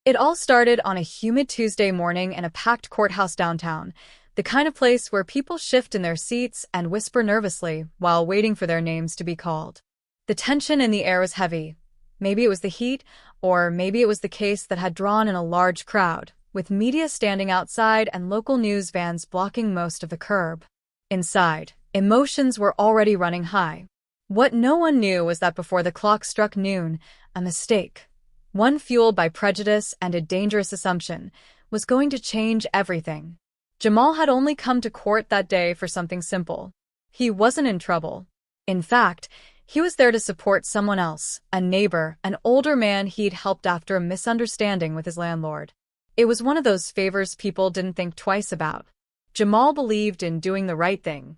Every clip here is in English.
It all started on a humid Tuesday morning in a packed courthouse downtown, the kind of place where people shift in their seats and whisper nervously while waiting for their names to be called. The tension in the air was heavy. Maybe it was the heat, or maybe it was the case that had drawn in a large crowd, with media standing outside and local news vans blocking most of the curb. Inside, emotions were already running high. What no one knew was that before the clock struck noon, a mistake, one fueled by prejudice and a dangerous assumption, was going to change everything. Jamal had only come to court that day for something simple. He wasn't in trouble. In fact, he was there to support someone else, a neighbor, an older man he'd helped after a misunderstanding with his landlord. It was one of those favors people didn't think twice about. Jamal believed in doing the right thing,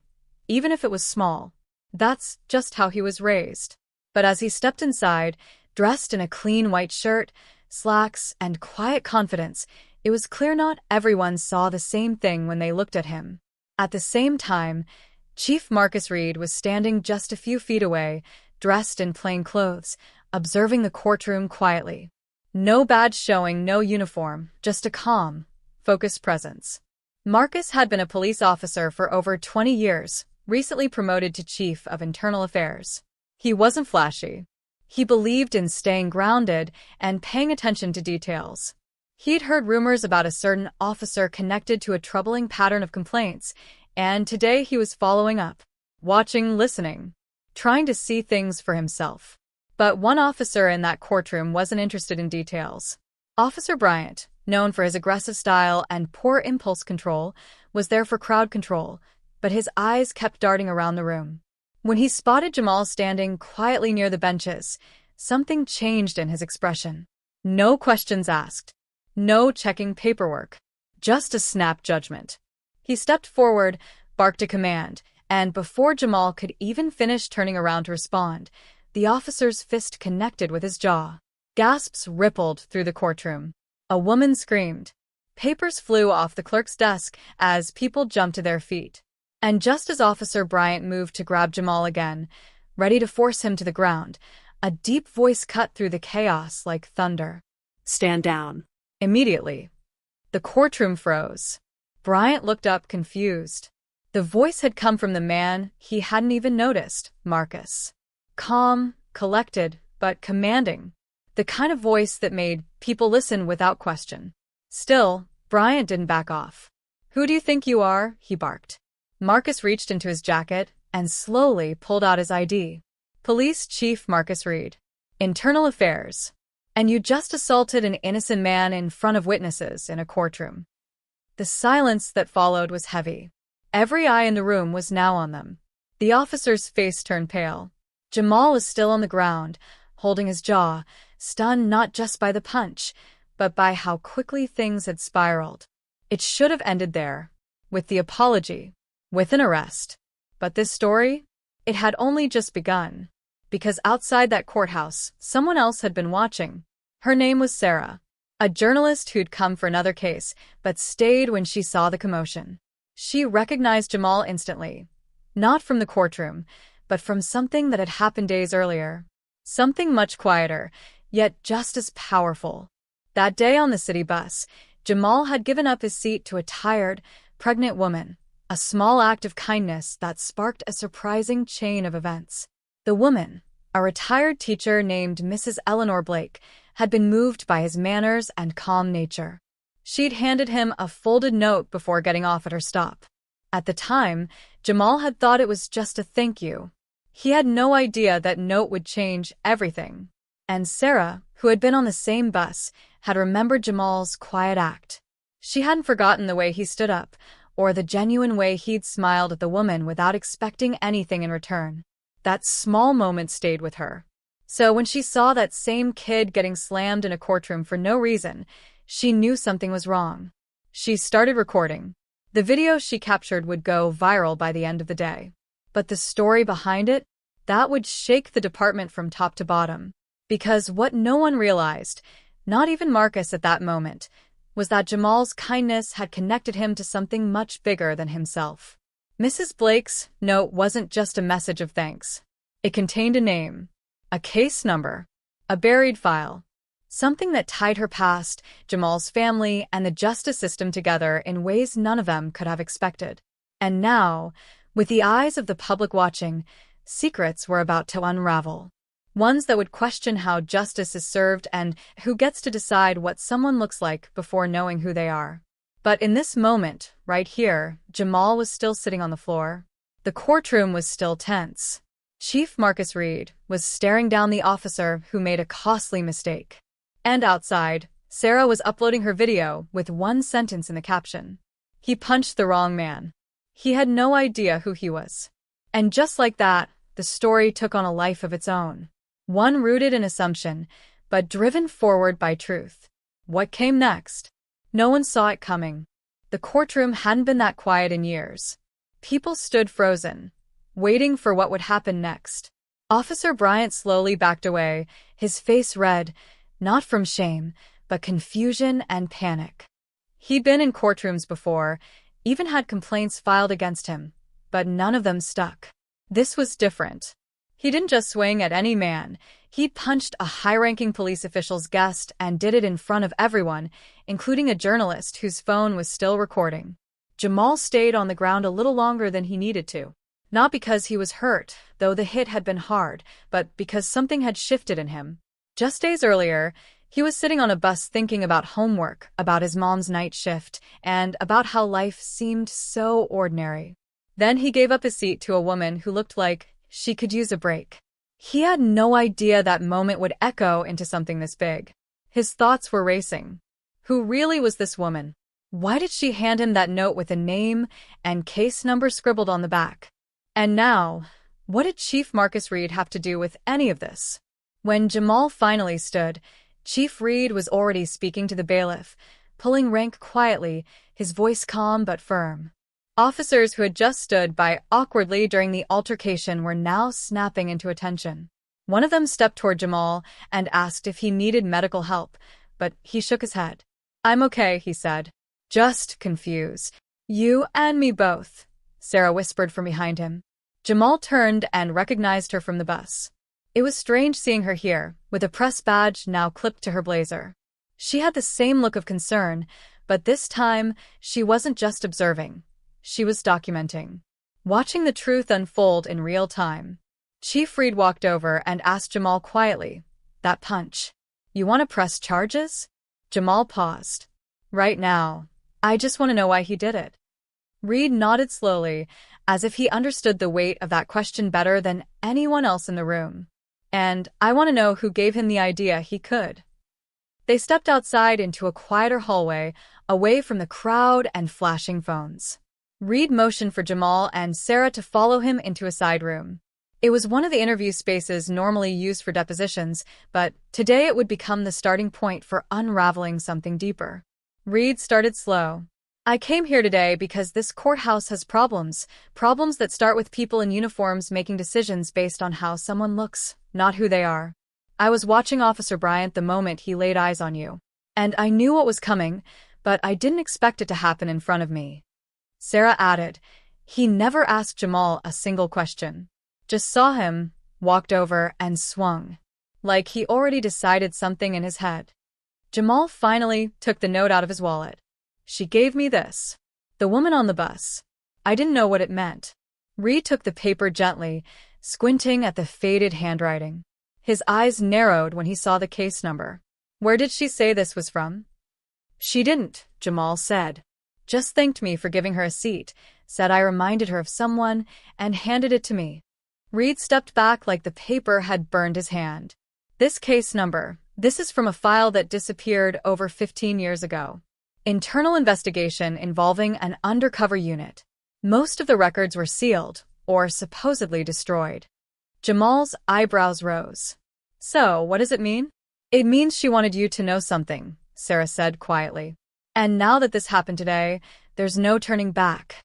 even if it was small. That's just how he was raised. But as he stepped inside, dressed in a clean white shirt, slacks, and quiet confidence, it was clear not everyone saw the same thing when they looked at him. At the same time, Chief Marcus Reed was standing just a few feet away, dressed in plain clothes, observing the courtroom quietly. No badge showing, no uniform, just a calm, focused presence. Marcus had been a police officer for over 20 years, recently promoted to Chief of Internal Affairs. He wasn't flashy. He believed in staying grounded and paying attention to details. He'd heard rumors about a certain officer connected to a troubling pattern of complaints, and today he was following up, watching, listening, trying to see things for himself. But one officer in that courtroom wasn't interested in details. Officer Bryant, known for his aggressive style and poor impulse control, was there for crowd control, but his eyes kept darting around the room. When he spotted Jamal standing quietly near the benches, something changed in his expression. No questions asked. No checking paperwork. Just a snap judgment. He stepped forward, barked a command, and before Jamal could even finish turning around to respond, the officer's fist connected with his jaw. Gasps rippled through the courtroom. A woman screamed. Papers flew off the clerk's desk as people jumped to their feet. And just as Officer Bryant moved to grab Jamal again, ready to force him to the ground, a deep voice cut through the chaos like thunder. Stand down. Immediately, the courtroom froze. Bryant looked up confused. The voice had come from the man he hadn't even noticed, Marcus. Calm, collected, but commanding. The kind of voice that made people listen without question. Still, Bryant didn't back off. Who do you think you are? He barked. Marcus reached into his jacket and slowly pulled out his ID. Police Chief Marcus Reed. Internal Affairs. And you just assaulted an innocent man in front of witnesses in a courtroom. The silence that followed was heavy. Every eye in the room was now on them. The officer's face turned pale. Jamal was still on the ground, holding his jaw, stunned not just by the punch, but by how quickly things had spiraled. It should have ended there, with the apology, with an arrest. But this story? It had only just begun. Because outside that courthouse, someone else had been watching. Her name was Sarah, a journalist who'd come for another case, but stayed when she saw the commotion. She recognized Jamal instantly, not from the courtroom, but from something that had happened days earlier. Something much quieter, yet just as powerful. That day on the city bus, Jamal had given up his seat to a tired, pregnant woman, a small act of kindness that sparked a surprising chain of events. The woman, a retired teacher named Mrs. Eleanor Blake, had been moved by his manners and calm nature. She'd handed him a folded note before getting off at her stop. At the time, Jamal had thought it was just a thank you. He had no idea that note would change everything. And Sarah, who had been on the same bus, had remembered Jamal's quiet act. She hadn't forgotten the way he stood up, or the genuine way he'd smiled at the woman without expecting anything in return. That small moment stayed with her. So when she saw that same kid getting slammed in a courtroom for no reason, she knew something was wrong. She started recording. The video she captured would go viral by the end of the day. But the story behind it, that would shake the department from top to bottom. Because what no one realized, not even Marcus at that moment, was that Jamal's kindness had connected him to something much bigger than himself. Mrs. Blake's note wasn't just a message of thanks. It contained a name, a case number, a buried file. Something that tied her past, Jamal's family, and the justice system together in ways none of them could have expected. And now, with the eyes of the public watching, secrets were about to unravel. Ones that would question how justice is served and who gets to decide what someone looks like before knowing who they are. But in this moment, right here, Jamal was still sitting on the floor. The courtroom was still tense. Chief Marcus Reed was staring down the officer who made a costly mistake. And outside, Sarah was uploading her video with one sentence in the caption. He punched the wrong man. He had no idea who he was. And just like that, the story took on a life of its own. One rooted in assumption, but driven forward by truth. What came next? No one saw it coming. The courtroom hadn't been that quiet in years. People stood frozen, waiting for what would happen next. Officer Bryant slowly backed away, his face red, not from shame, but confusion and panic. He'd been in courtrooms before, even had complaints filed against him, but none of them stuck. This was different. He didn't just swing at any man. He punched a high-ranking police official's guest and did it in front of everyone, including a journalist whose phone was still recording. Jamal stayed on the ground a little longer than he needed to. Not because he was hurt, though the hit had been hard, but because something had shifted in him. Just days earlier, he was sitting on a bus thinking about homework, about his mom's night shift, and about how life seemed so ordinary. Then he gave up his seat to a woman who looked like she could use a break. He had no idea that moment would echo into something this big. His thoughts were racing. Who really was this woman? Why did she hand him that note with a name and case number scribbled on the back? And now, what did Chief Marcus Reed have to do with any of this? When Jamal finally stood, Chief Reed was already speaking to the bailiff, pulling rank quietly, his voice calm but firm. Officers who had just stood by awkwardly during the altercation were now snapping into attention. One of them stepped toward Jamal and asked if he needed medical help, but he shook his head. "I'm okay," he said. "Just confused. You and me both," Sarah whispered from behind him. Jamal turned and recognized her from the bus. It was strange seeing her here, with a press badge now clipped to her blazer. She had the same look of concern, but this time she wasn't just observing. She was documenting, watching the truth unfold in real time. Chief Reed walked over and asked Jamal quietly, "That punch. You want to press charges?" Jamal paused. "Right now. I just want to know why he did it." Reed nodded slowly, as if he understood the weight of that question better than anyone else in the room. "And I want to know who gave him the idea he could." They stepped outside into a quieter hallway, away from the crowd and flashing phones. Reed motioned for Jamal and Sarah to follow him into a side room. It was one of the interview spaces normally used for depositions, but today it would become the starting point for unraveling something deeper. Reed started slow. "I came here today because this courthouse has problems that start with people in uniforms making decisions based on how someone looks, not who they are. I was watching Officer Bryant the moment he laid eyes on you, and I knew what was coming, but I didn't expect it to happen in front of me." Sarah added, "He never asked Jamal a single question. Just saw him, walked over, and swung. Like he already decided something in his head." Jamal finally took the note out of his wallet. "She gave me this. The woman on the bus. I didn't know what it meant." Reed took the paper gently, squinting at the faded handwriting. His eyes narrowed when he saw the case number. "Where did she say this was from?" "She didn't," Jamal said. "Just thanked me for giving her a seat, said I reminded her of someone, and handed it to me." Reed stepped back like the paper had burned his hand. "This case number, this is from a file that disappeared over 15 years ago. Internal investigation involving an undercover unit. Most of the records were sealed, or supposedly destroyed." Jamal's eyebrows rose. "So, what does it mean?" "It means she wanted you to know something," Sarah said quietly. "And now that this happened today, there's no turning back."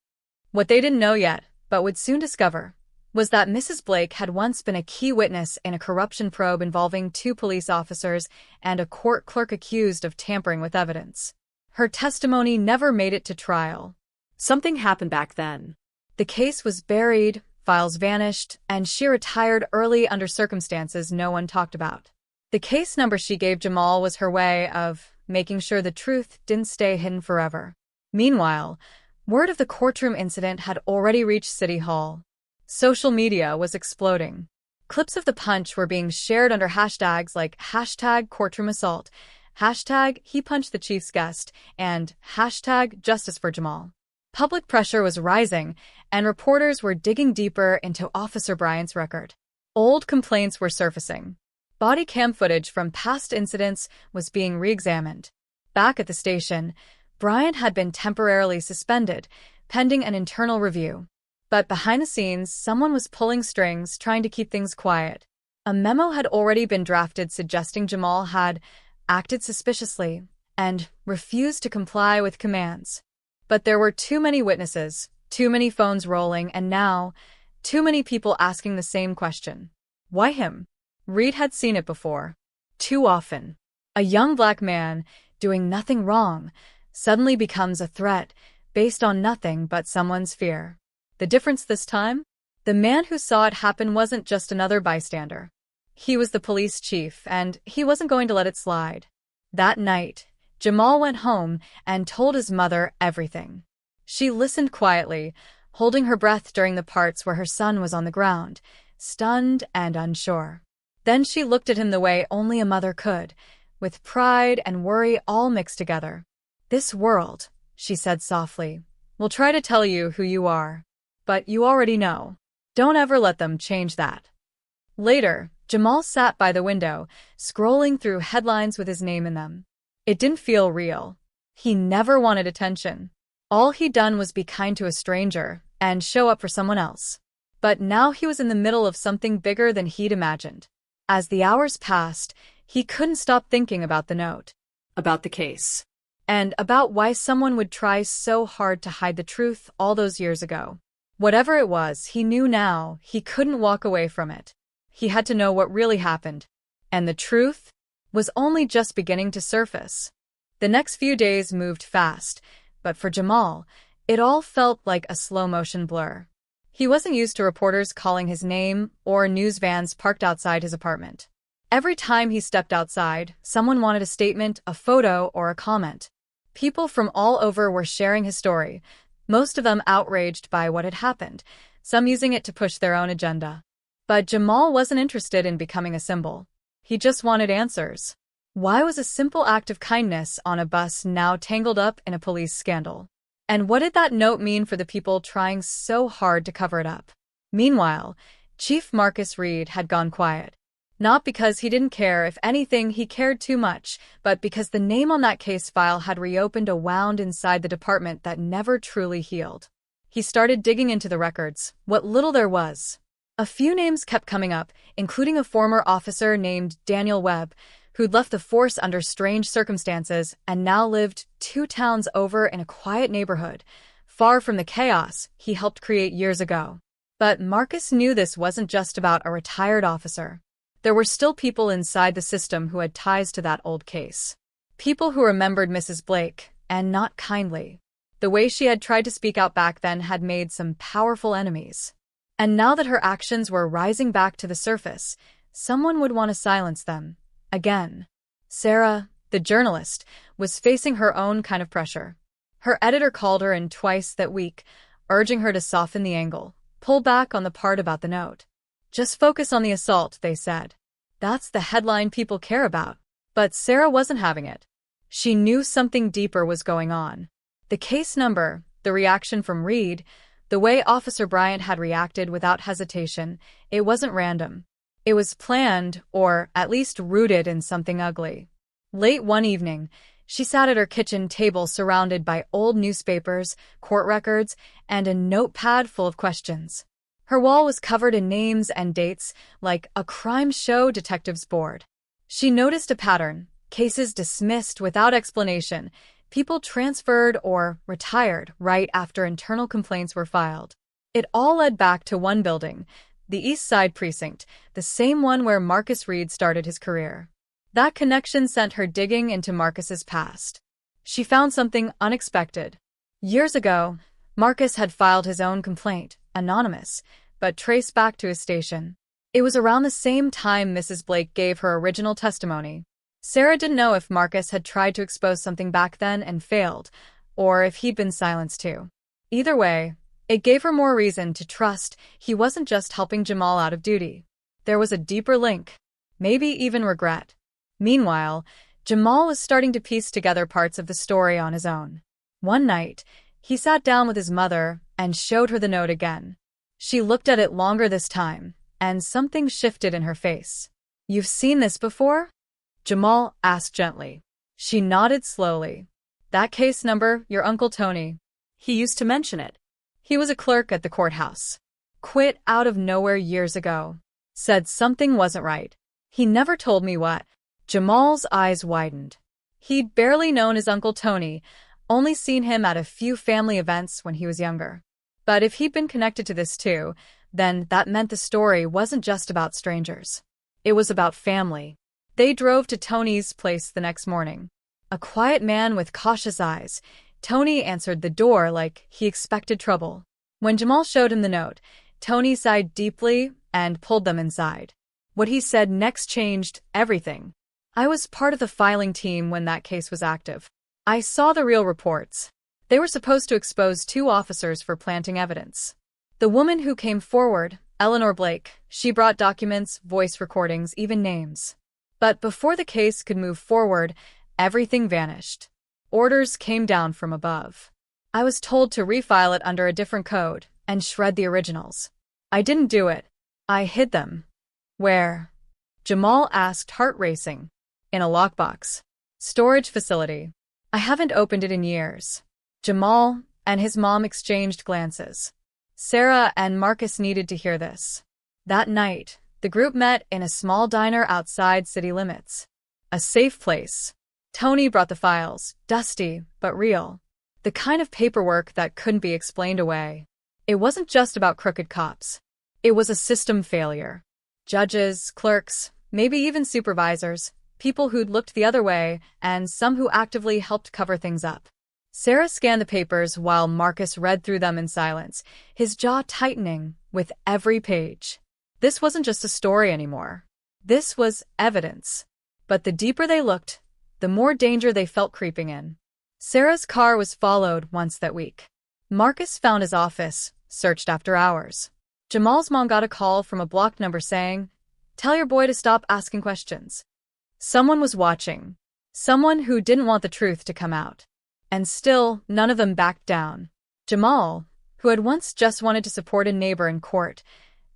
What they didn't know yet, but would soon discover, was that Mrs. Blake had once been a key witness in a corruption probe involving 2 police officers and a court clerk accused of tampering with evidence. Her testimony never made it to trial. Something happened back then. The case was buried, files vanished, and she retired early under circumstances no one talked about. The case number she gave Jamal was her way of making sure the truth didn't stay hidden forever. Meanwhile, word of the courtroom incident had already reached City Hall. Social media was exploding. Clips of the punch were being shared under hashtags like #CourtroomAssault, #HePunched-the-Chief's-Guest, and #JusticeForJamal. Public pressure was rising, and reporters were digging deeper into Officer Bryant's record. Old complaints were surfacing. Body cam footage from past incidents was being re-examined. Back at the station, Bryant had been temporarily suspended, pending an internal review. But behind the scenes, someone was pulling strings, trying to keep things quiet. A memo had already been drafted suggesting Jamal had acted suspiciously and refused to comply with commands. But there were too many witnesses, too many phones rolling, and now, too many people asking the same question. Why him? Reed had seen it before. Too often. A young black man, doing nothing wrong, suddenly becomes a threat based on nothing but someone's fear. The difference this time? The man who saw it happen wasn't just another bystander. He was the police chief, and he wasn't going to let it slide. That night, Jamal went home and told his mother everything. She listened quietly, holding her breath during the parts where her son was on the ground, stunned and unsure. Then she looked at him the way only a mother could, with pride and worry all mixed together. "This world," she said softly, "will try to tell you who you are. But you already know. Don't ever let them change that." Later, Jamal sat by the window, scrolling through headlines with his name in them. It didn't feel real. He never wanted attention. All he'd done was be kind to a stranger and show up for someone else. But now he was in the middle of something bigger than he'd imagined. As the hours passed, he couldn't stop thinking about the note, about the case, and about why someone would try so hard to hide the truth all those years ago. Whatever it was, he knew now he couldn't walk away from it. He had to know what really happened. And the truth was only just beginning to surface. The next few days moved fast, but for Jamal, it all felt like a slow-motion blur. He wasn't used to reporters calling his name or news vans parked outside his apartment. Every time he stepped outside, someone wanted a statement, a photo, or a comment. People from all over were sharing his story, most of them outraged by what had happened, some using it to push their own agenda. But Jamal wasn't interested in becoming a symbol. He just wanted answers. Why was a simple act of kindness on a bus now tangled up in a police scandal? And what did that note mean for the people trying so hard to cover it up? Meanwhile, Chief Marcus Reed had gone quiet. Not because he didn't care. If anything, he cared too much, but because the name on that case file had reopened a wound inside the department that never truly healed. He started digging into the records, what little there was. A few names kept coming up, including a former officer named Daniel Webb, who'd left the force under strange circumstances and now lived 2 towns over in a quiet neighborhood, far from the chaos he helped create years ago. But Marcus knew this wasn't just about a retired officer. There were still people inside the system who had ties to that old case. People who remembered Mrs. Blake, and not kindly. The way she had tried to speak out back then had made some powerful enemies. And now that her actions were rising back to the surface, someone would want to silence them. Again. Sarah, the journalist, was facing her own kind of pressure. Her editor called her in twice that week, urging her to soften the angle, pull back on the part about the note. Just focus on the assault, they said. That's the headline people care about. But Sarah wasn't having it. She knew something deeper was going on. The case number, the reaction from Reed, the way Officer Bryant had reacted without hesitation, it wasn't random. It was planned, or at least rooted in something ugly. Late one evening, she sat at her kitchen table surrounded by old newspapers, court records, and a notepad full of questions. Her wall was covered in names and dates, like a crime show detective's board. She noticed a pattern: cases dismissed without explanation, people transferred or retired right after internal complaints were filed. It all led back to one building, the East Side Precinct, the same one where Marcus Reed started his career. That connection sent her digging into Marcus's past. She found something unexpected. Years ago, Marcus had filed his own complaint, anonymous, but traced back to his station. It was around the same time Mrs. Blake gave her original testimony. Sarah didn't know if Marcus had tried to expose something back then and failed, or if he'd been silenced too. Either way, it gave her more reason to trust he wasn't just helping Jamal out of duty. There was a deeper link, maybe even regret. Meanwhile, Jamal was starting to piece together parts of the story on his own. One night, he sat down with his mother and showed her the note again. She looked at it longer this time, and something shifted in her face. "You've seen this before?" Jamal asked gently. She nodded slowly. "That case number, your Uncle Tony. He used to mention it. He was a clerk at the courthouse. Quit out of nowhere years ago. Said something wasn't right. He never told me what." Jamal's eyes widened. He'd barely known his Uncle Tony, only seen him at a few family events when he was younger. But if he'd been connected to this too, then that meant the story wasn't just about strangers. It was about family. They drove to Tony's place the next morning. A quiet man with cautious eyes, Tony answered the door like he expected trouble. When Jamal showed him the note, Tony sighed deeply and pulled them inside. What he said next changed everything. "I was part of the filing team when that case was active. I saw the real reports. They were supposed to expose 2 officers for planting evidence. The woman who came forward, Eleanor Blake, she brought documents, voice recordings, even names. But before the case could move forward, everything vanished. Orders came down from above. I was told to refile it under a different code and shred the originals. I didn't do it. I hid them." "Where?" Jamal asked, heart racing. "In a lockbox. Storage facility. I haven't opened it in years." Jamal and his mom exchanged glances. Sarah and Marcus needed to hear this. That night, the group met in a small diner outside city limits. A safe place. Tony brought the files, dusty but real. The kind of paperwork that couldn't be explained away. It wasn't just about crooked cops. It was a system failure. Judges, clerks, maybe even supervisors, people who'd looked the other way, and some who actively helped cover things up. Sarah scanned the papers while Marcus read through them in silence, his jaw tightening with every page. This wasn't just a story anymore. This was evidence. But the deeper they looked, the more danger they felt creeping in. Sarah's car was followed once that week. Marcus found his office, searched after hours. Jamal's mom got a call from a blocked number saying, "Tell your boy to stop asking questions." Someone was watching. Someone who didn't want the truth to come out. And still, none of them backed down. Jamal, who had once just wanted to support a neighbor in court,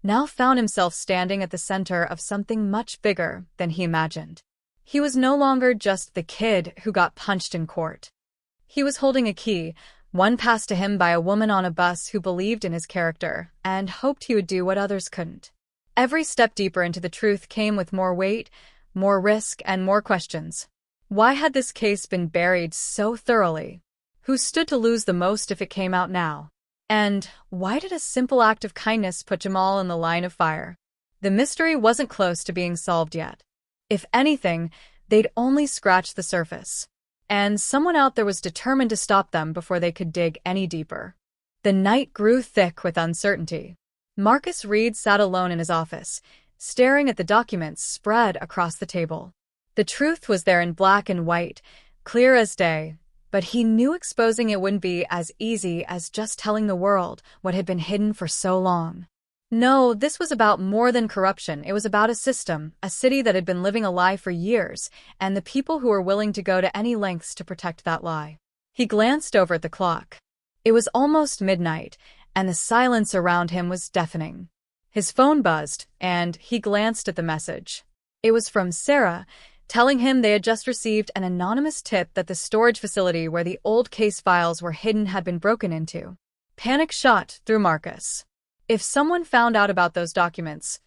now found himself standing at the center of something much bigger than he imagined. He was no longer just the kid who got punched in court. He was holding a key, one passed to him by a woman on a bus who believed in his character and hoped he would do what others couldn't. Every step deeper into the truth came with more weight, more risk, and more questions. Why had this case been buried so thoroughly? Who stood to lose the most if it came out now? And why did a simple act of kindness put Jamal in the line of fire? The mystery wasn't close to being solved yet. If anything, they'd only scratched the surface. And someone out there was determined to stop them before they could dig any deeper. The night grew thick with uncertainty. Marcus Reed sat alone in his office, staring at the documents spread across the table. The truth was there in black and white, clear as day, but he knew exposing it wouldn't be as easy as just telling the world what had been hidden for so long. No, this was about more than corruption. It was about a system, a city that had been living a lie for years, and the people who were willing to go to any lengths to protect that lie. He glanced over at the clock. It was almost midnight, and the silence around him was deafening. His phone buzzed, and he glanced at the message. It was from Sarah, telling him they had just received an anonymous tip that the storage facility where the old case files were hidden had been broken into. Panic shot through Marcus. If someone found out about those documents,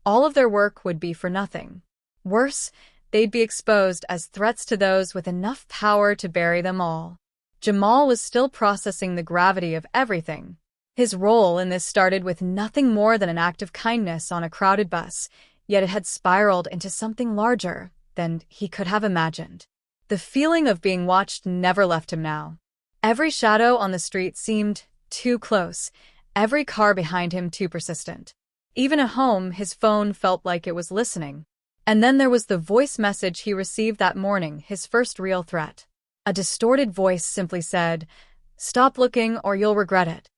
all of their work would be for nothing. Worse, they'd be exposed as threats to those with enough power to bury them all. Jamal was still processing the gravity of everything. His role in this started with nothing more than an act of kindness on a crowded bus, yet it had spiraled into something larger than he could have imagined. The feeling of being watched never left him now. Every shadow on the street seemed too close, every car behind him too persistent. Even at home, his phone felt like it was listening. And then there was the voice message he received that morning, his first real threat. A distorted voice simply said, "Stop looking or you'll regret it."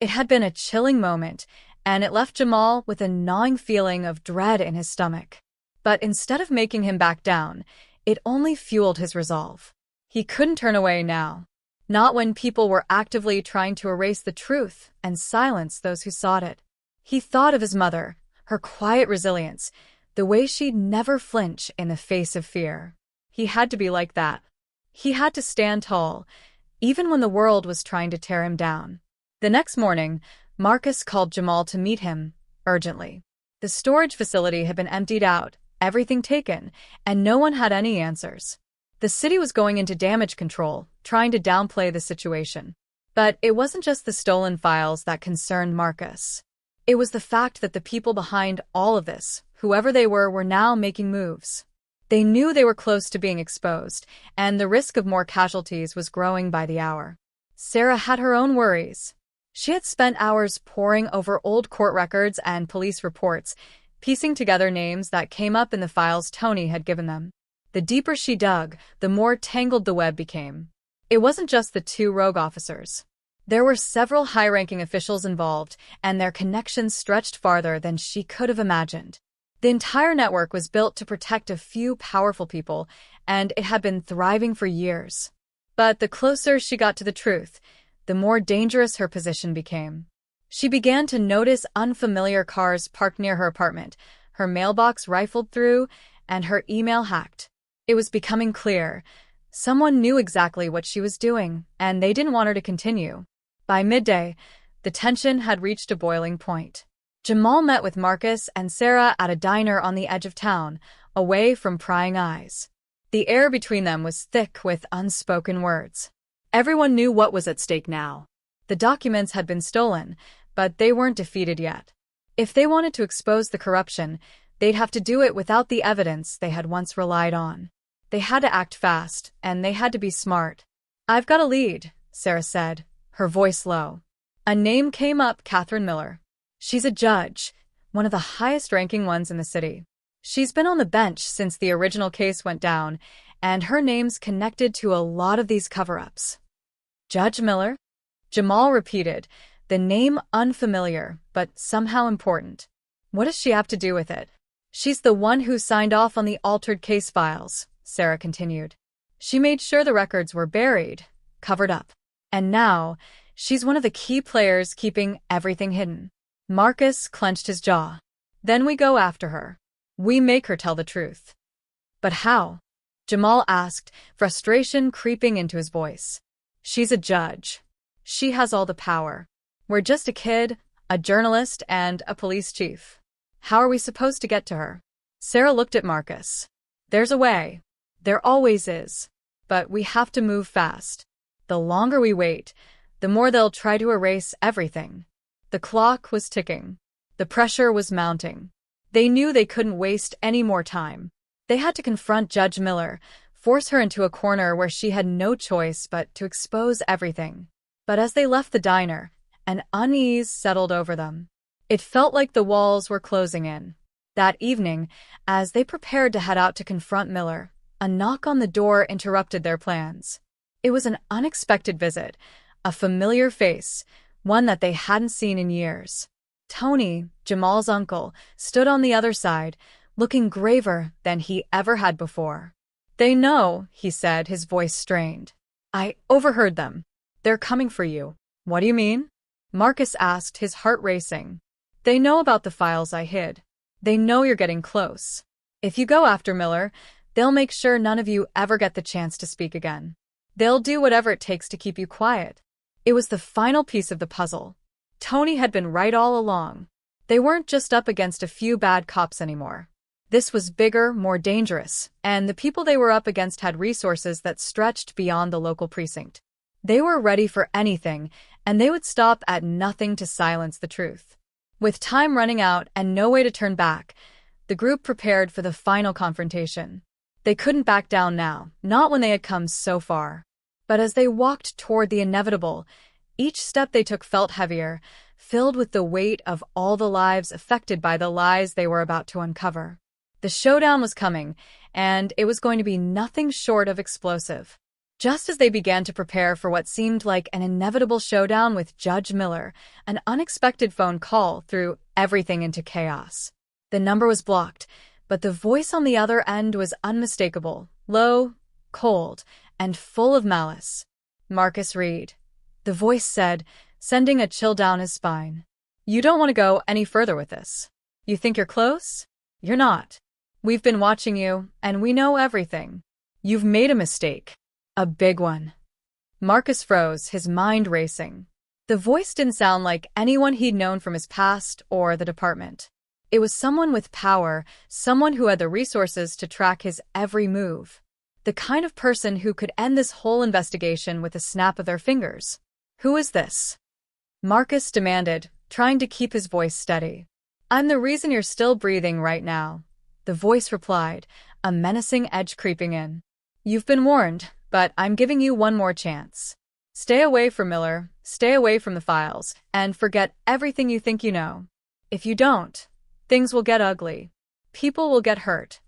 It had been a chilling moment, and it left Jamal with a gnawing feeling of dread in his stomach. But instead of making him back down, it only fueled his resolve. He couldn't turn away now. Not when people were actively trying to erase the truth and silence those who sought it. He thought of his mother, her quiet resilience, the way she'd never flinch in the face of fear. He had to be like that. He had to stand tall, even when the world was trying to tear him down. The next morning, Marcus called Jamal to meet him, urgently. The storage facility had been emptied out, everything taken, and no one had any answers. The city was going into damage control, trying to downplay the situation. But it wasn't just the stolen files that concerned Marcus. It was the fact that the people behind all of this, whoever they were now making moves. They knew they were close to being exposed, and the risk of more casualties was growing by the hour. Sarah had her own worries. She had spent hours poring over old court records and police reports, piecing together names that came up in the files Tony had given them. The deeper she dug, the more tangled the web became. It wasn't just the two rogue officers. There were several high-ranking officials involved, and their connections stretched farther than she could have imagined. The entire network was built to protect a few powerful people, and it had been thriving for years. But the closer she got to the truth, the more dangerous her position became. She began to notice unfamiliar cars parked near her apartment, her mailbox rifled through, and her email hacked. It was becoming clear. Someone knew exactly what she was doing, and they didn't want her to continue. By midday, the tension had reached a boiling point. Jamal met with Marcus and Sarah at a diner on the edge of town, away from prying eyes. The air between them was thick with unspoken words. Everyone knew what was at stake now. The documents had been stolen, but they weren't defeated yet. If they wanted to expose the corruption, they'd have to do it without the evidence they had once relied on. They had to act fast, and they had to be smart. "I've got a lead," Sarah said, her voice low. A name came up, Catherine Miller. She's a judge, one of the highest-ranking ones in the city. She's been on the bench since the original case went down, and her name's connected to a lot of these cover-ups. "Judge Miller?" Jamal repeated, the name unfamiliar, but somehow important. "What does she have to do with it?" "She's the one who signed off on the altered case files," Sarah continued. "She made sure the records were buried, covered up. And now, she's one of the key players keeping everything hidden." Marcus clenched his jaw. "Then we go after her. We make her tell the truth." "But how?" Jamal asked, frustration creeping into his voice. "She's a judge. She has all the power. We're just a kid, a journalist, and a police chief. How are we supposed to get to her?" Sarah looked at Marcus. "There's a way. There always is. But we have to move fast. The longer we wait, the more they'll try to erase everything." The clock was ticking. The pressure was mounting. They knew they couldn't waste any more time. They had to confront Judge Miller, force her into a corner where she had no choice but to expose everything. But as they left the diner, an unease settled over them. It felt like the walls were closing in. That evening, as they prepared to head out to confront Miller, a knock on the door interrupted their plans. It was an unexpected visit, a familiar face, one that they hadn't seen in years. Tony, Jamal's uncle, stood on the other side, looking graver than he ever had before. "They know," he said, his voice strained. "I overheard them. They're coming for you." "What do you mean?" Marcus asked, his heart racing. "They know about the files I hid. They know you're getting close. If you go after Miller, they'll make sure none of you ever get the chance to speak again. They'll do whatever it takes to keep you quiet." It was the final piece of the puzzle. Tony had been right all along. They weren't just up against a few bad cops anymore. This was bigger, more dangerous, and the people they were up against had resources that stretched beyond the local precinct. They were ready for anything, and they would stop at nothing to silence the truth. With time running out and no way to turn back, the group prepared for the final confrontation. They couldn't back down now, not when they had come so far. But as they walked toward the inevitable, each step they took felt heavier, filled with the weight of all the lives affected by the lies they were about to uncover. The showdown was coming, and it was going to be nothing short of explosive. Just as they began to prepare for what seemed like an inevitable showdown with Judge Miller, an unexpected phone call threw everything into chaos. The number was blocked, but the voice on the other end was unmistakable, low, cold, and full of malice. "Marcus Reed," the voice said, sending a chill down his spine. "You don't want to go any further with this. You think you're close? You're not. We've been watching you, and we know everything. You've made a mistake. A big one." Marcus froze, his mind racing. The voice didn't sound like anyone he'd known from his past or the department. It was someone with power, someone who had the resources to track his every move. The kind of person who could end this whole investigation with a snap of their fingers. "Who is this?" Marcus demanded, trying to keep his voice steady. "I'm the reason you're still breathing right now," the voice replied, a menacing edge creeping in. "You've been warned, but I'm giving you one more chance. Stay away from Miller, stay away from the files, and forget everything you think you know. If you don't, things will get ugly. People will get hurt."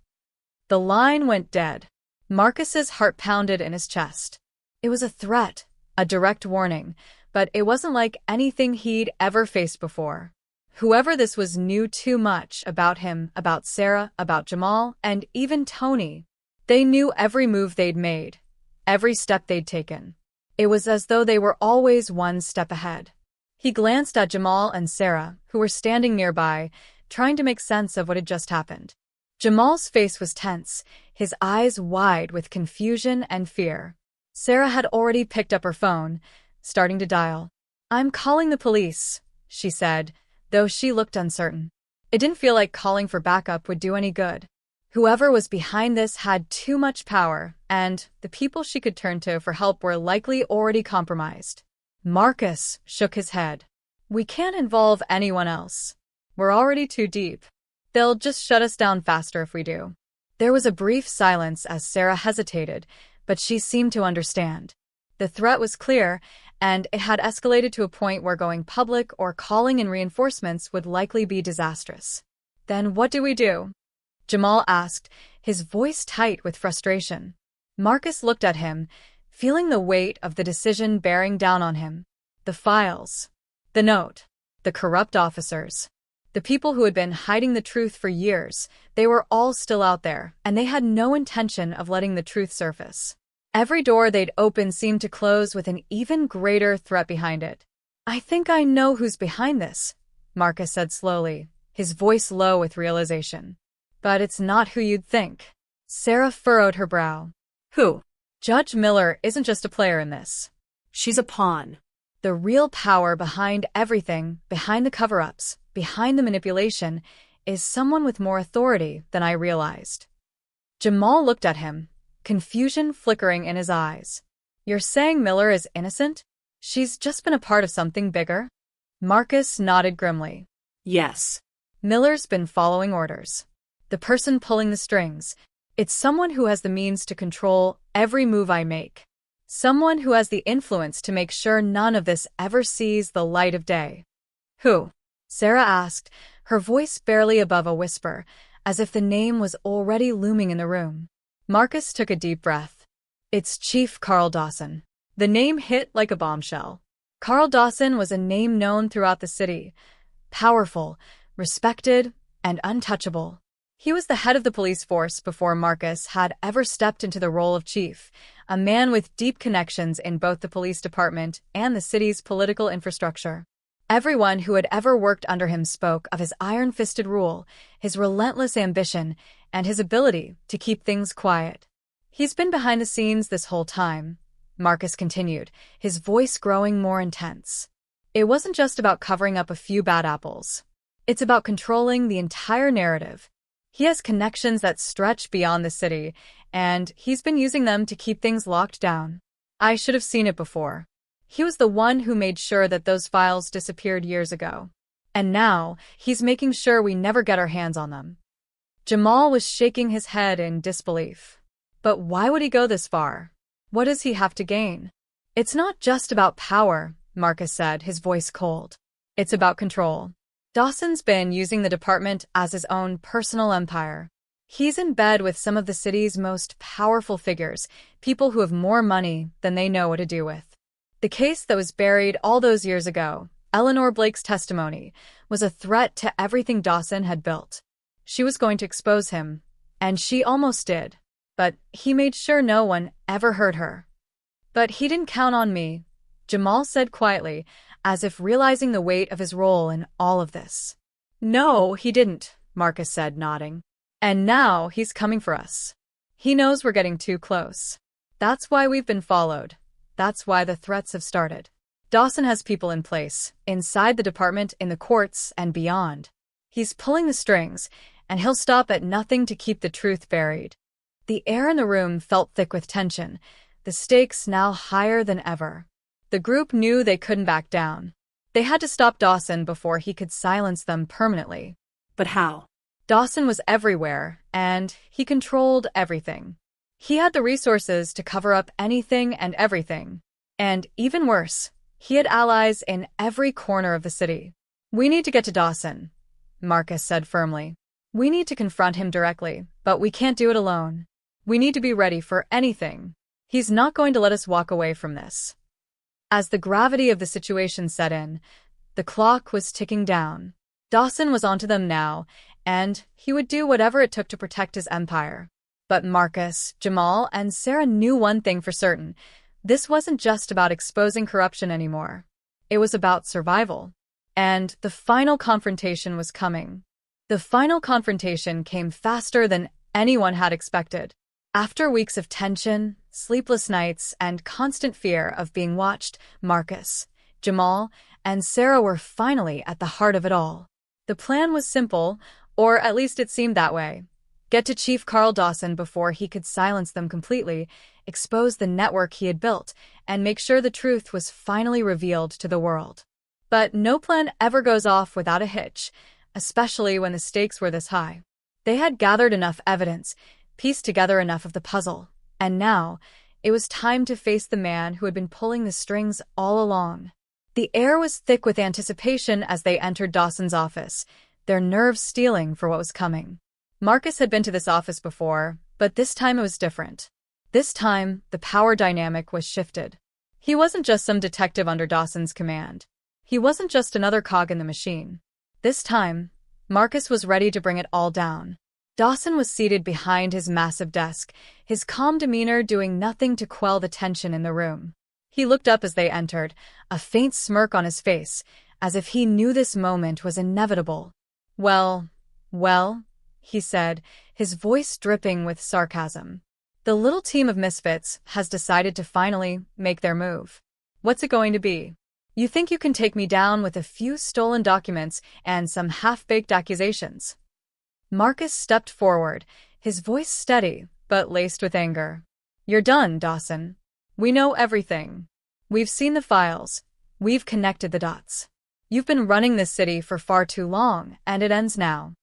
The line went dead. Marcus's heart pounded in his chest. It was a threat, a direct warning, but it wasn't like anything he'd ever faced before. Whoever this was knew too much about him, about Sarah, about Jamal, and even Tony. They knew every move they'd made, every step they'd taken. It was as though they were always one step ahead. He glanced at Jamal and Sarah, who were standing nearby, trying to make sense of what had just happened. Jamal's face was tense, his eyes wide with confusion and fear. Sarah had already picked up her phone, starting to dial. "I'm calling the police," she said, though she looked uncertain. It didn't feel like calling for backup would do any good. Whoever was behind this had too much power, and the people she could turn to for help were likely already compromised. Marcus shook his head. "We can't involve anyone else. We're already too deep. They'll just shut us down faster if we do." There was a brief silence as Sarah hesitated, but she seemed to understand. The threat was clear, and it had escalated to a point where going public or calling in reinforcements would likely be disastrous. "Then what do we do?" Jamal asked, his voice tight with frustration. Marcus looked at him, feeling the weight of the decision bearing down on him. The files. The note. The corrupt officers. The people who had been hiding the truth for years, they were all still out there, and they had no intention of letting the truth surface. Every door they'd open seemed to close with an even greater threat behind it. "I think I know who's behind this," Marcus said slowly, his voice low with realization. "But it's not who you'd think." Sarah furrowed her brow. "Who?" "Judge Miller isn't just a player in this. She's a pawn." The real power behind everything, behind the cover-ups, behind the manipulation, is someone with more authority than I realized. Jamal looked at him, confusion flickering in his eyes. "You're saying Miller is innocent? She's just been a part of something bigger?" Marcus nodded grimly. "Yes." "Miller's been following orders. The person pulling the strings. It's someone who has the means to control every move I make. Someone who has the influence to make sure none of this ever sees the light of day." "Who?" Sarah asked, her voice barely above a whisper, as if the name was already looming in the room. Marcus took a deep breath. "It's Chief Carl Dawson." The name hit like a bombshell. Carl Dawson was a name known throughout the city. Powerful, respected, and untouchable. He was the head of the police force before Marcus had ever stepped into the role of chief, a man with deep connections in both the police department and the city's political infrastructure. Everyone who had ever worked under him spoke of his iron-fisted rule, his relentless ambition, and his ability to keep things quiet. "He's been behind the scenes this whole time," Marcus continued, his voice growing more intense. "It wasn't just about covering up a few bad apples. It's about controlling the entire narrative. He has connections that stretch beyond the city, and he's been using them to keep things locked down. I should have seen it before. He was the one who made sure that those files disappeared years ago. And now, he's making sure we never get our hands on them." Jamal was shaking his head in disbelief. But why would he go this far? What does he have to gain? "It's not just about power," Marcus said, his voice cold. It's about control. Dawson's been using the department as his own personal empire. He's in bed with some of the city's most powerful figures, people who have more money than they know what to do with. The case that was buried all those years ago, Eleanor Blake's testimony, was a threat to everything Dawson had built. She was going to expose him, and she almost did. But he made sure no one ever heard her. But he didn't count on me, Jamal said quietly, as if realizing the weight of his role in all of this. No, he didn't, Marcus said, nodding. And now he's coming for us. He knows we're getting too close. That's why we've been followed. That's why the threats have started. Dawson has people in place, inside the department, in the courts, and beyond. He's pulling the strings, and he'll stop at nothing to keep the truth buried. The air in the room felt thick with tension, the stakes now higher than ever. The group knew they couldn't back down. They had to stop Dawson before he could silence them permanently. But how? Dawson was everywhere, and he controlled everything. He had the resources to cover up anything and everything. And even worse, he had allies in every corner of the city. We need to get to Dawson, Marcus said firmly. We need to confront him directly, but we can't do it alone. We need to be ready for anything. He's not going to let us walk away from this. As the gravity of the situation set in, the clock was ticking down. Dawson was onto them now, and he would do whatever it took to protect his empire. But Marcus, Jamal, and Sarah knew one thing for certain. This wasn't just about exposing corruption anymore. It was about survival. And the final confrontation was coming. The final confrontation came faster than anyone had expected. After weeks of tension, sleepless nights, and constant fear of being watched, Marcus, Jamal, and Sarah were finally at the heart of it all. The plan was simple, or at least it seemed that way. Get to Chief Carl Dawson before he could silence them completely, expose the network he had built, and make sure the truth was finally revealed to the world. But no plan ever goes off without a hitch, especially when the stakes were this high. They had gathered enough evidence, pieced together enough of the puzzle, and now it was time to face the man who had been pulling the strings all along. The air was thick with anticipation as they entered Dawson's office, their nerves steeling for what was coming. Marcus had been to this office before, but this time it was different. This time, the power dynamic was shifted. He wasn't just some detective under Dawson's command. He wasn't just another cog in the machine. This time, Marcus was ready to bring it all down. Dawson was seated behind his massive desk, his calm demeanor doing nothing to quell the tension in the room. He looked up as they entered, a faint smirk on his face, as if he knew this moment was inevitable. Well, he said, his voice dripping with sarcasm. The little team of misfits has decided to finally make their move. What's it going to be? You think you can take me down with a few stolen documents and some half-baked accusations? Marcus stepped forward, his voice steady, but laced with anger. You're done, Dawson. We know everything. We've seen the files. We've connected the dots. You've been running this city for far too long, and it ends now.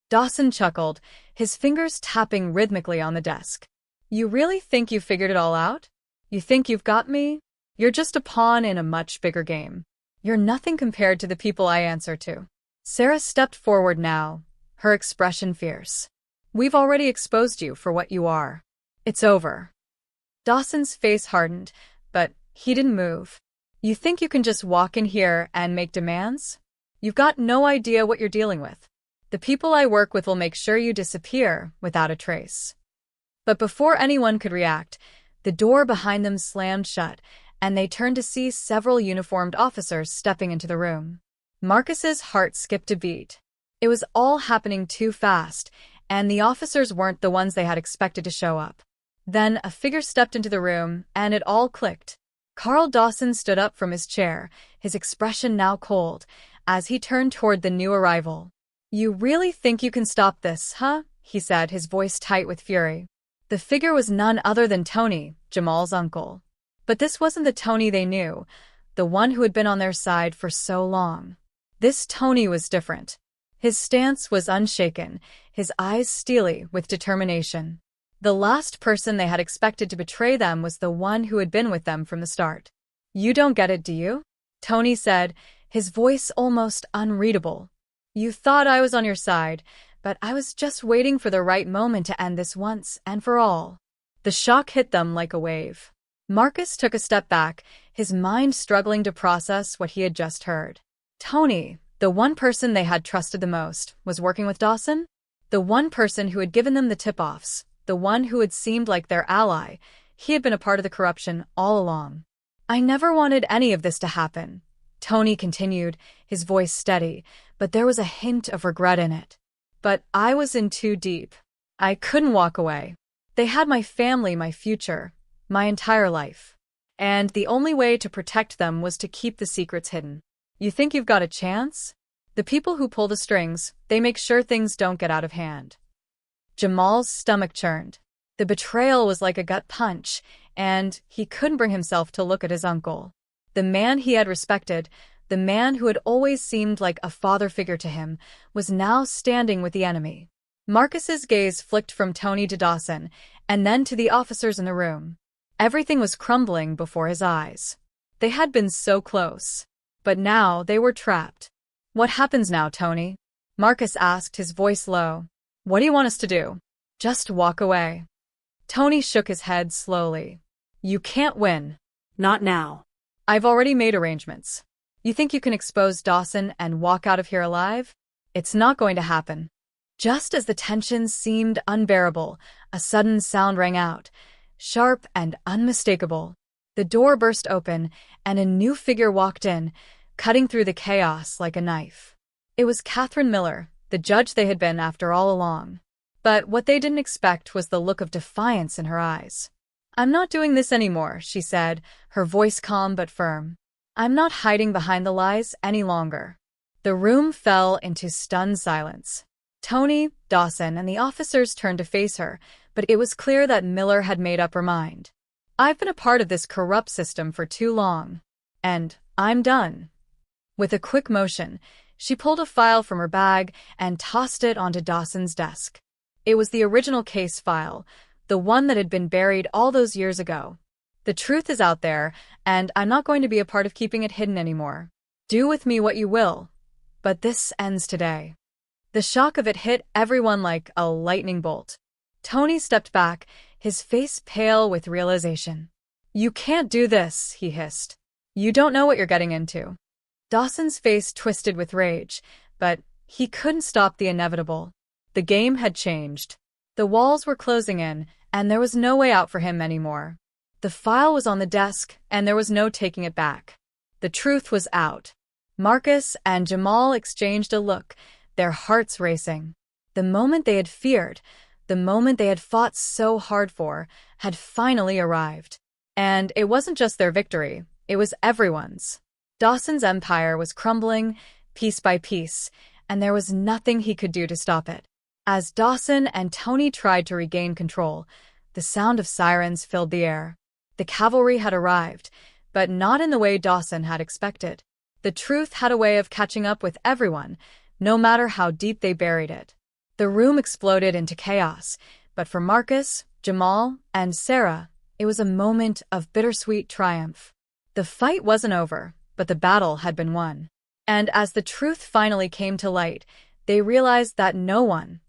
Dawson chuckled, his fingers tapping rhythmically on the desk. You really think you figured it all out? You think you've got me? You're just a pawn in a much bigger game. You're nothing compared to the people I answer to. Sarah stepped forward now, her expression fierce. We've already exposed you for what you are. It's over. Dawson's face hardened, but he didn't move. You think you can just walk in here and make demands? You've got no idea what you're dealing with. The people I work with will make sure you disappear without a trace. But before anyone could react, the door behind them slammed shut, and they turned to see several uniformed officers stepping into the room. Marcus's heart skipped a beat. It was all happening too fast, and the officers weren't the ones they had expected to show up. Then a figure stepped into the room, and it all clicked. Carl Dawson stood up from his chair, his expression now cold, as he turned toward the new arrival. You really think you can stop this, huh? He said, his voice tight with fury. The figure was none other than Tony, Jamal's uncle. But this wasn't the Tony they knew, the one who had been on their side for so long. This Tony was different. His stance was unshaken, his eyes steely with determination. The last person they had expected to betray them was the one who had been with them from the start. You don't get it, do you? Tony said, his voice almost unreadable. "You thought I was on your side, but I was just waiting for the right moment to end this once and for all." The shock hit them like a wave. Marcus took a step back, his mind struggling to process what he had just heard. Tony, the one person they had trusted the most, was working with Dawson? The one person who had given them the tip-offs, the one who had seemed like their ally, he had been a part of the corruption all along. "I never wanted any of this to happen," Tony continued, his voice steady, but there was a hint of regret in it. "But I was in too deep. I couldn't walk away. They had my family, my future, my entire life. And the only way to protect them was to keep the secrets hidden. You think you've got a chance? The people who pull the strings, they make sure things don't get out of hand." Jamal's stomach churned. The betrayal was like a gut punch, and he couldn't bring himself to look at his uncle. The man he had respected, the man who had always seemed like a father figure to him, was now standing with the enemy. Marcus's gaze flicked from Tony to Dawson, and then to the officers in the room. Everything was crumbling before his eyes. They had been so close. But now they were trapped. "What happens now, Tony?" Marcus asked, his voice low. "What do you want us to do?" "Just walk away." Tony shook his head slowly. "You can't win." Not now. "I've already made arrangements. You think you can expose Dawson and walk out of here alive? It's not going to happen." Just as the tension seemed unbearable, a sudden sound rang out, sharp and unmistakable. The door burst open, and a new figure walked in, cutting through the chaos like a knife. It was Catherine Miller, the judge they had been after all along. But what they didn't expect was the look of defiance in her eyes. "I'm not doing this anymore," she said, her voice calm but firm. "I'm not hiding behind the lies any longer." The room fell into stunned silence. Tony, Dawson, and the officers turned to face her, but it was clear that Miller had made up her mind. "I've been a part of this corrupt system for too long. And I'm done." With a quick motion, she pulled a file from her bag and tossed it onto Dawson's desk. It was the original case file, the one that had been buried all those years ago. "The truth is out there, and I'm not going to be a part of keeping it hidden anymore. Do with me what you will. But this ends today." The shock of it hit everyone like a lightning bolt. Tony stepped back, his face pale with realization. "You can't do this," he hissed. "You don't know what you're getting into." Dawson's face twisted with rage, but he couldn't stop the inevitable. The game had changed. The walls were closing in, and there was no way out for him anymore. The file was on the desk, and there was no taking it back. The truth was out. Marcus and Jamal exchanged a look, their hearts racing. The moment they had feared, the moment they had fought so hard for, had finally arrived. And it wasn't just their victory, it was everyone's. Dawson's empire was crumbling, piece by piece, and there was nothing he could do to stop it. As Dawson and Tony tried to regain control, the sound of sirens filled the air. The cavalry had arrived, but not in the way Dawson had expected. The truth had a way of catching up with everyone, no matter how deep they buried it. The room exploded into chaos, but for Marcus, Jamal, and Sarah, it was a moment of bittersweet triumph. The fight wasn't over, but the battle had been won. And as the truth finally came to light, they realized that no one,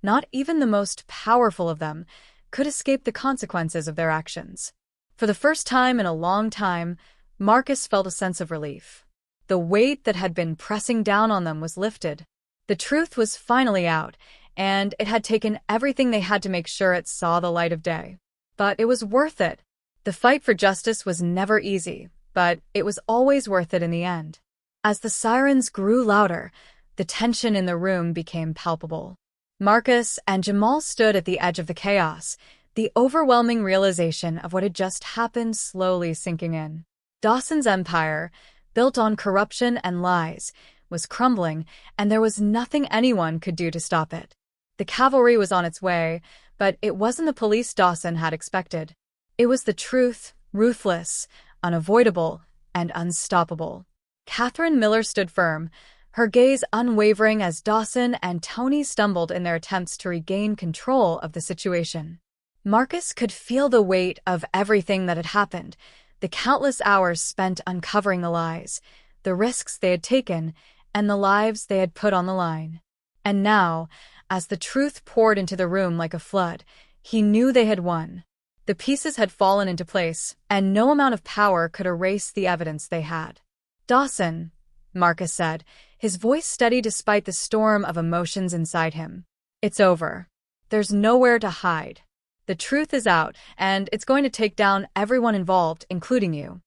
not even the most powerful of them, could escape the consequences of their actions. For the first time in a long time, Marcus felt a sense of relief. The weight that had been pressing down on them was lifted. The truth was finally out, and it had taken everything they had to make sure it saw the light of day. But it was worth it. The fight for justice was never easy, but it was always worth it in the end. As the sirens grew louder, the tension in the room became palpable. Marcus and Jamal stood at the edge of the chaos, the overwhelming realization of what had just happened slowly sinking in. Dawson's empire, built on corruption and lies, was crumbling, and there was nothing anyone could do to stop it. The cavalry was on its way, but it wasn't the police Dawson had expected. It was the truth, ruthless, unavoidable, and unstoppable. Catherine Miller stood firm, her gaze unwavering as Dawson and Tony stumbled in their attempts to regain control of the situation. Marcus could feel the weight of everything that had happened, the countless hours spent uncovering the lies, the risks they had taken, and the lives they had put on the line. And now, as the truth poured into the room like a flood, he knew they had won. The pieces had fallen into place, and no amount of power could erase the evidence they had. "Dawson," Marcus said, his voice steady despite the storm of emotions inside him. "It's over. There's nowhere to hide. The truth is out, and it's going to take down everyone involved, including you."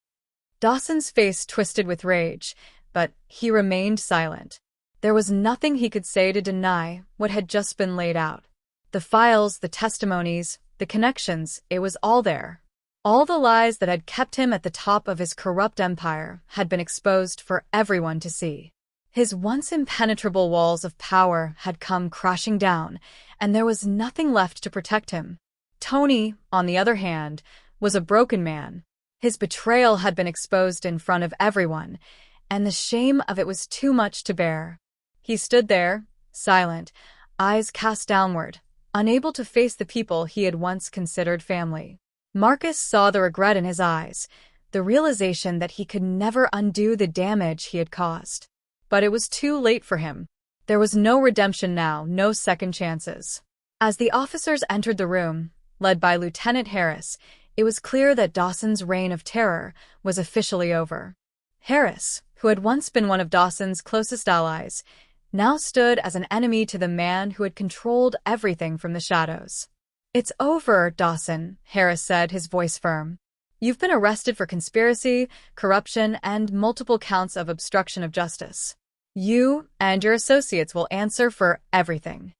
Dawson's face twisted with rage, but he remained silent. There was nothing he could say to deny what had just been laid out. The files, the testimonies, the connections, it was all there. All the lies that had kept him at the top of his corrupt empire had been exposed for everyone to see. His once impenetrable walls of power had come crashing down, and there was nothing left to protect him. Tony, on the other hand, was a broken man. His betrayal had been exposed in front of everyone, and the shame of it was too much to bear. He stood there, silent, eyes cast downward, unable to face the people he had once considered family. Marcus saw the regret in his eyes, the realization that he could never undo the damage he had caused. But it was too late for him. There was no redemption now, no second chances. As the officers entered the room, led by Lieutenant Harris, it was clear that Dawson's reign of terror was officially over. Harris, who had once been one of Dawson's closest allies, now stood as an enemy to the man who had controlled everything from the shadows. "It's over, Dawson," Harris said, his voice firm. "You've been arrested for conspiracy, corruption, and multiple counts of obstruction of justice. You and your associates will answer for everything."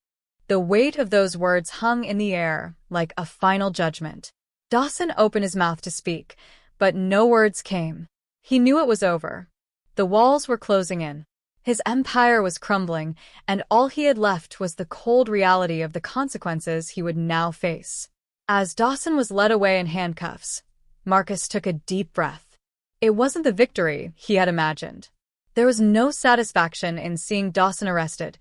The weight of those words hung in the air like a final judgment. Dawson opened his mouth to speak, but no words came. He knew it was over. The walls were closing in. His empire was crumbling, and all he had left was the cold reality of the consequences he would now face. As Dawson was led away in handcuffs, Marcus took a deep breath. It wasn't the victory he had imagined. There was no satisfaction in seeing Dawson arrested,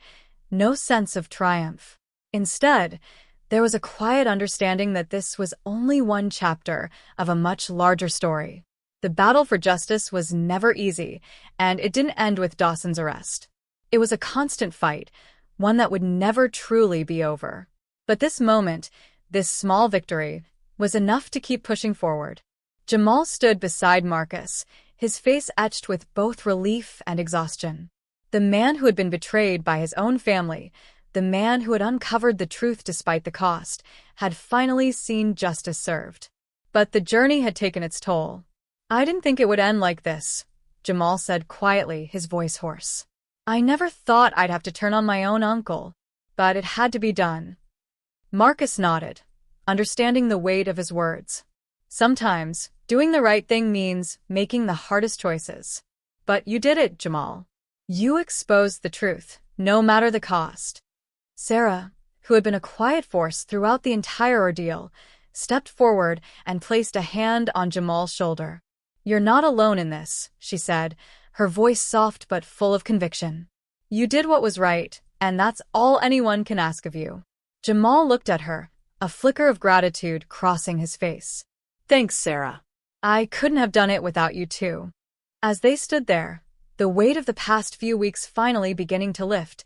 no sense of triumph. Instead, there was a quiet understanding that this was only one chapter of a much larger story. The battle for justice was never easy, and it didn't end with Dawson's arrest. It was a constant fight, one that would never truly be over. But this moment, this small victory, was enough to keep pushing forward. Jamal stood beside Marcus, his face etched with both relief and exhaustion. The man who had been betrayed by his own family, the man who had uncovered the truth despite the cost, had finally seen justice served. But the journey had taken its toll. "I didn't think it would end like this," Jamal said quietly, his voice hoarse. "I never thought I'd have to turn on my own uncle, but it had to be done." Marcus nodded, understanding the weight of his words. Sometimes, doing the right thing means making the hardest choices. But you did it, Jamal. You exposed the truth, no matter the cost. Sarah, who had been a quiet force throughout the entire ordeal, stepped forward and placed a hand on Jamal's shoulder. "You're not alone in this," she said, her voice soft but full of conviction. "You did what was right, and that's all anyone can ask of you." Jamal looked at her, a flicker of gratitude crossing his face. "Thanks, Sarah. "I couldn't have done it without you too." As they stood there, the weight of the past few weeks finally beginning to lift,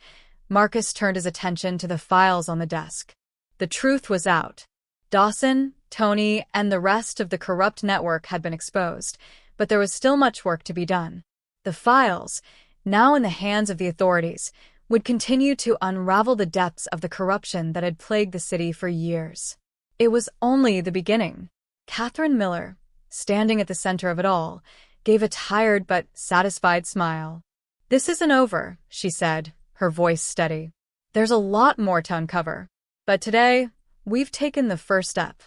Marcus turned his attention to the files on the desk. The truth was out. Dawson, Tony, and the rest of the corrupt network had been exposed, but there was still much work to be done. The files, now in the hands of the authorities, would continue to unravel the depths of the corruption that had plagued the city for years. It was only the beginning. Catherine Miller, standing at the center of it all, gave a tired but satisfied smile. "This isn't over," she said, her voice steady. "There's a lot more to uncover. But today, we've taken the first step."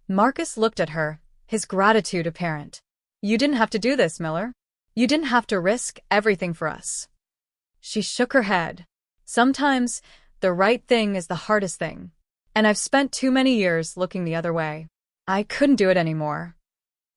Marcus looked at her, his gratitude apparent. "You didn't have to do this, Miller. You didn't have to risk everything for us." She shook her head. "Sometimes, the right thing is the hardest thing. And I've spent too many years looking the other way. I couldn't do it anymore."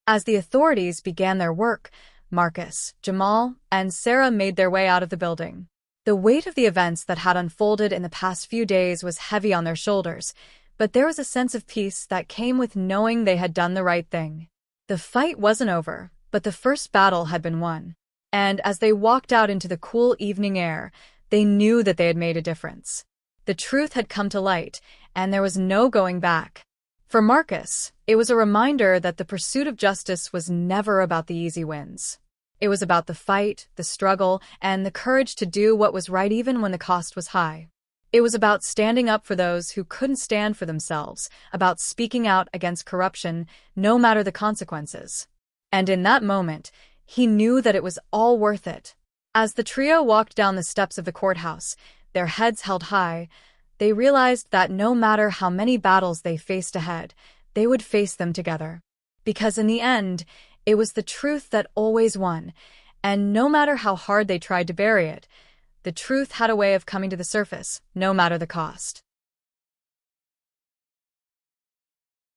As the authorities began their work, Marcus, Jamal, and Sarah made their way out of the building. The weight of the events that had unfolded in the past few days was heavy on their shoulders, but there was a sense of peace that came with knowing they had done the right thing. The fight wasn't over, but the first battle had been won. And as they walked out into the cool evening air, they knew that they had made a difference. The truth had come to light, and there was no going back. For Marcus, it was a reminder that the pursuit of justice was never about the easy wins. It was about the fight, the struggle, and the courage to do what was right even when the cost was high. It was about standing up for those who couldn't stand for themselves, about speaking out against corruption, no matter the consequences. And in that moment, he knew that it was all worth it. As the trio walked down the steps of the courthouse, their heads held high, they realized that no matter how many battles they faced ahead, they would face them together. Because in the end, it was the truth that always won, and no matter how hard they tried to bury it, the truth had a way of coming to the surface, no matter the cost.